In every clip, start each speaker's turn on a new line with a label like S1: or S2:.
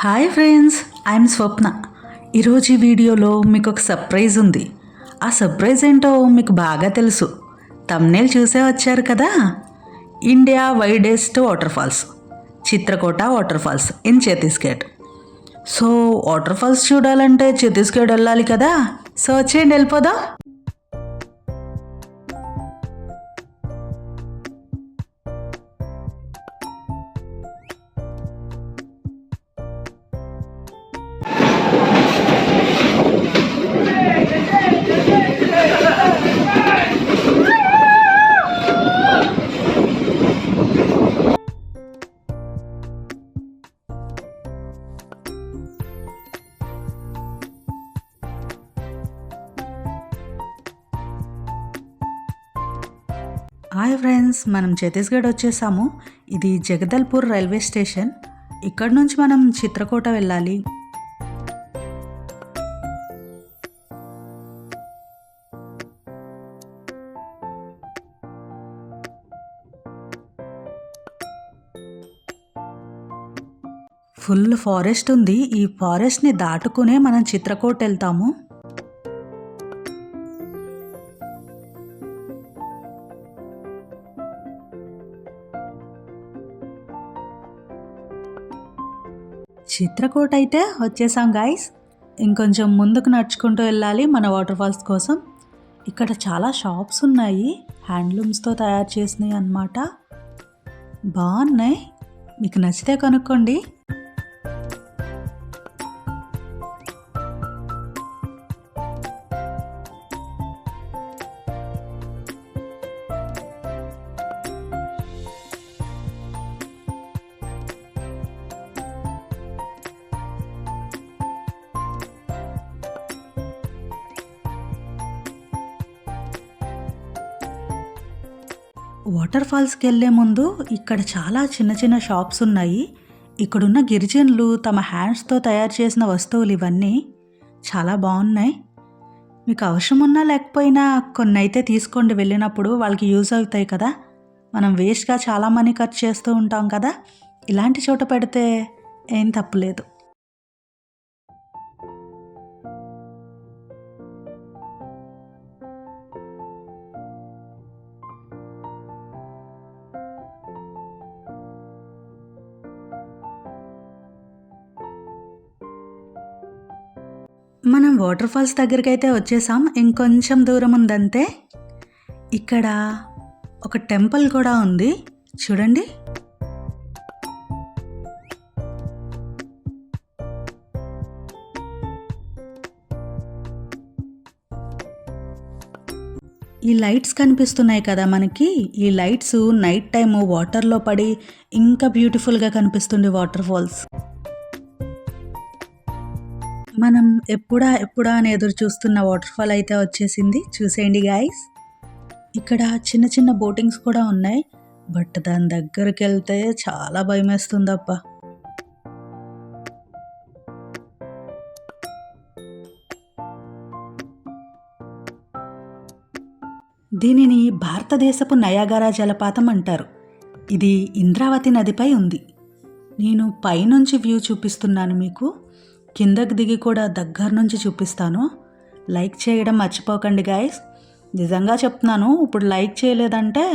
S1: Hi friends, I'm స్వప్న. ఈరోజు ఈ వీడియోలో మీకు ఒక సర్ప్రైజ్ ఉంది. ఆ సర్ప్రైజ్ ఏంటో మీకు బాగా తెలుసు. థంబ్నెయిల్ చూసే వచ్చారు కదా. India widest water falls, Chitrakote waterfalls in Chhattisgarh. So waterfalls చూడాలంటే ఛత్తీస్గఢ్ వెళ్ళాలి కదా. సో వచ్చేయండి, వెళ్ళిపోదాం. హాయ్ ఫ్రెండ్స్, మనం ఛత్తీస్గఢ్ వచ్చేసాము. ఇది జగదల్పూర్ రైల్వే స్టేషన్. ఇక్కడ నుంచి మనం చిత్రకోట వెళ్ళాలి. ఫుల్ ఫారెస్ట్ ఉంది. ఈ ఫారెస్ట్ని దాటుకునే మనం చిత్రకోట వెళ్తాము. చిత్రకోట అయితే వచ్చేసాం గాయస్. ఇంకొంచెం ముందుకు నడుచుకుంటూ వెళ్ళాలి మన వాటర్ ఫాల్స్ కోసం. ఇక్కడ చాలా షాప్స్ ఉన్నాయి, హ్యాండ్లూమ్స్తో తయారు చేసినవి అన్నమాట. బాగున్నాయి, మీకు నచ్చితే కొనుక్కోండి. వాటర్ ఫాల్స్కి వెళ్ళే ముందు ఇక్కడ చాలా చిన్న చిన్న షాప్స్ ఉన్నాయి. ఇక్కడున్న గిరిజనులు తమ హ్యాండ్స్తో తయారు చేసిన వస్తువులు ఇవన్నీ చాలా బాగున్నాయి. మీకు అవసరం ఉన్నా లేకపోయినా కొన్ని అయితే తీసుకోండి. వెళ్ళినప్పుడు వాళ్ళకి యూజ్ అవుతాయి కదా. మనం వేస్ట్గా చాలా మనీ ఖర్చు చేస్తూ ఉంటాం కదా. ఇలాంటి చోట పెడితే ఏం తప్పులేదు. మనం వాటర్ ఫాల్స్ దగ్గరికి అయితే వచ్చేసాం. ఇంకొంచెం దూరం ఉందంతే. ఇక్కడ ఒక టెంపుల్ కూడా ఉంది, చూడండి. ఈ లైట్స్ కనిపిస్తున్నాయి కదా మనకి. ఈ లైట్స్ నైట్ టైము వాటర్లో పడి ఇంకా బ్యూటిఫుల్గా కనిపిస్తుంది వాటర్ ఫాల్స్. మనం ఎప్పుడా అని ఎదురు చూస్తున్న వాటర్ ఫాల్ అయితే వచ్చేసింది. చూసేయండి గాయస్. ఇక్కడ చిన్న చిన్న బోటింగ్స్ కూడా ఉన్నాయి, బట్ దాని దగ్గరికి వెళ్తే చాలా భయం వేస్తుందప్ప. దీనిని భారతదేశపు నయాగరా జలపాతం అంటారు. ఇది ఇంద్రావతి నదిపై ఉంది. నేను పైనుంచి వ్యూ చూపిస్తున్నాను మీకు. కిందకి దిగి కూడా దగ్గర నుంచి చూపిస్తాను. లైక్ చేయడం మర్చిపోకండి గాయస్. నిజంగా చెప్తున్నాను, ఇప్పుడు లైక్ చేయలేదంటే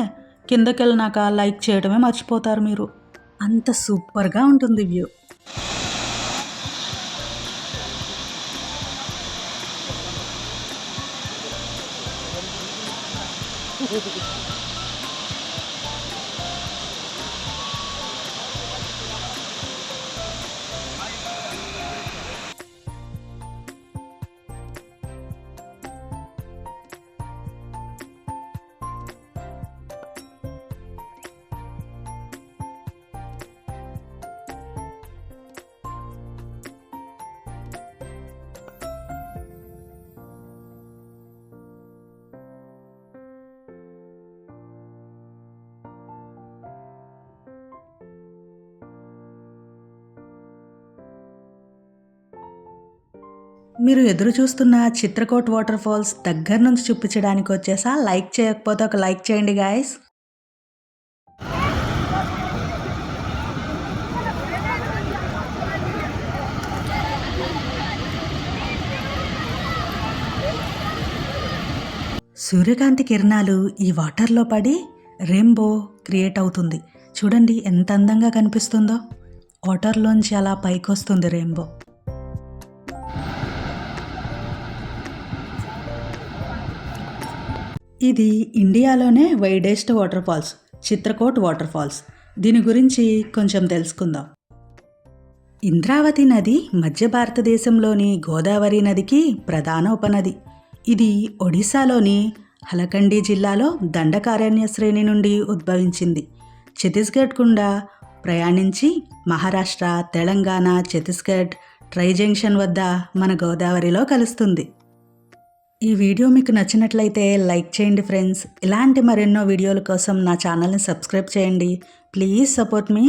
S1: కిందకి వెళ్ళినాక లైక్ చేయడమే మర్చిపోతారు మీరు. అంత సూపర్గా ఉంటుంది వ్యూ. మీరు ఎదురు చూస్తున్న చిత్రకోట్ వాటర్ ఫాల్స్ దగ్గర నుంచి చూపించడానికి వచ్చేసా. లైక్ చేయకపోతే ఒక లైక్ చేయండి గాయస్. సూర్యకాంతి కిరణాలు ఈ వాటర్లో పడి రెయిన్బో క్రియేట్ అవుతుంది. చూడండి ఎంత అందంగా కనిపిస్తుందో. వాటర్లోంచి అలా పైకొస్తుంది రెయిన్బో. ఇది ఇండియాలోనే widest water falls, Chitrakote water falls. దీని గురించి కొంచెం తెలుసుకుందాం. ఇంద్రావతి నది మధ్య భారతదేశంలోని గోదావరి నదికి ప్రధాన ఉపనది. ఇది ఒడిశాలోని హలకండి జిల్లాలో దండకారణ్య శ్రేణి నుండి ఉద్భవించింది. ఛత్తీస్గఢ్ గుండా ప్రయాణించి మహారాష్ట్ర, తెలంగాణ, ఛత్తీస్గఢ్ ట్రై జంక్షన్ వద్ద మన గోదావరిలో కలుస్తుంది. ఈ వీడియో మీకు నచ్చినట్లయితే లైక్ చేయండి ఫ్రెండ్స్. ఇలాంటి మరెన్నో వీడియోల కోసం నా ఛానల్ని సబ్స్క్రైబ్ చేయండి. Please support me.